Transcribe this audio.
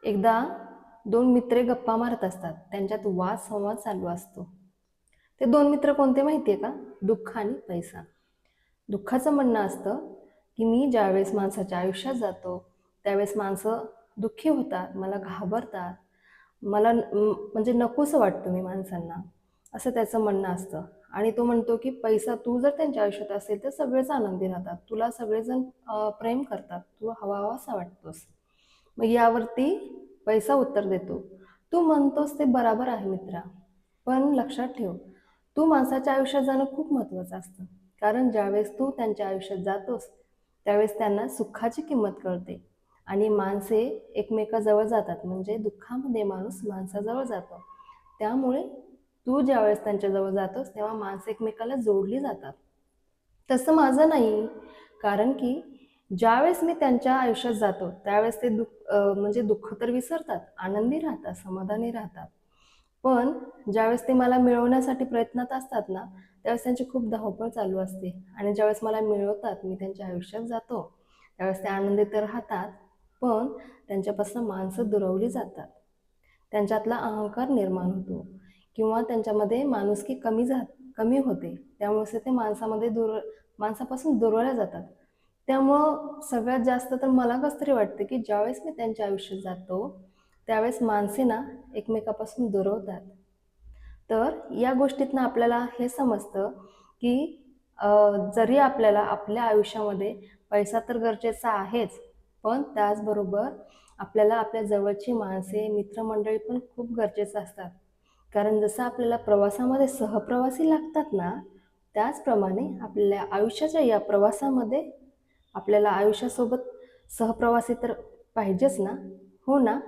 एकदा दोन मित्र गप्पा मारत असतात. त्यांच्यात वाद संवाद चालू असतो. ते दोन मित्र कोणते माहिती आहे का? दुःख आणि पैसा. दुःखाचं म्हणणं असतं की मी ज्यावेळेस माणसाच्या आयुष्यात जातो त्यावेळेस माणसं दुःखी होतात, मला घाबरतात, मला म्हणजे नकोसं वाटतं मी माणसांना, असं त्याचं म्हणणं असतं. आणि तो म्हणतो की पैसा, तू जर त्यांच्या आयुष्यात असेल तर सगळेच आनंदी राहतात, तुला सगळेजण प्रेम करतात, तू हवा हवासा वाटतोस. मग यावरती पैसा उत्तर देतो, तू म्हणतोस ते बराबर आहे मित्रा, पण लक्षात ठेव, तू माणसाच्या आयुष्यात जाणं खूप महत्त्वाचं असतं. कारण ज्यावेळेस तू त्यांच्या आयुष्यात जातोस त्यावेळेस त्यांना सुखाची किंमत कळते. आणि माणसे एकमेकाजवळ जातात, म्हणजे दुःखामध्ये माणूस माणसाजवळ जातो. त्यामुळे तू ज्यावेळेस त्यांच्याजवळ जातोस तेव्हा माणसं एकमेकाला जोडली जातात. तसं माझं नाही. कारण की ज्यावेळेस मी त्यांच्या आयुष्यात जातो त्यावेळेस ते म्हणजे दुःख तर विसरतात, आनंदी राहतात, समाधानी राहतात. पण ज्यावेळेस ते मला मिळवण्यासाठी प्रयत्नात असतात ना, त्यावेळेस त्यांची खूप धावपळ चालू असते. आणि ज्यावेळेस मला मिळवतात, मी त्यांच्या आयुष्यात जातो, त्यावेळेस ते आनंदी तर राहतात, पण त्यांच्यापासून माणसं दुरावली जातात. त्यांच्यातला अहंकार निर्माण होतो किंवा त्यांच्यामध्ये माणुसकी कमी होते. त्यामुळे ते माणसापासून दुरावल्या जातात. त्यामुळं सगळ्यात जास्त तर मला कसं तरी वाटतं की ज्यावेळेस मी त्यांच्या आयुष्यात जातो त्यावेळेस माणसे ना एकमेकापासून दुरवतात. तर या गोष्टीतनं आपल्याला हे समजतं की जरी आपल्याला आपल्या आयुष्यामध्ये पैसा तर गरजेचा आहेच, पण त्याचबरोबर आपल्याला आपल्या जवळची माणसे, मित्रमंडळी पण खूप गरजेचं असतात. कारण जसं आपल्याला प्रवासामध्ये सहप्रवासी लागतात ना, त्याचप्रमाणे आपल्या आयुष्याच्या या प्रवासामध्ये आपल्याला आयुष्यासोबत सहप्रवासी तर पाहिजेच ना. हो ना?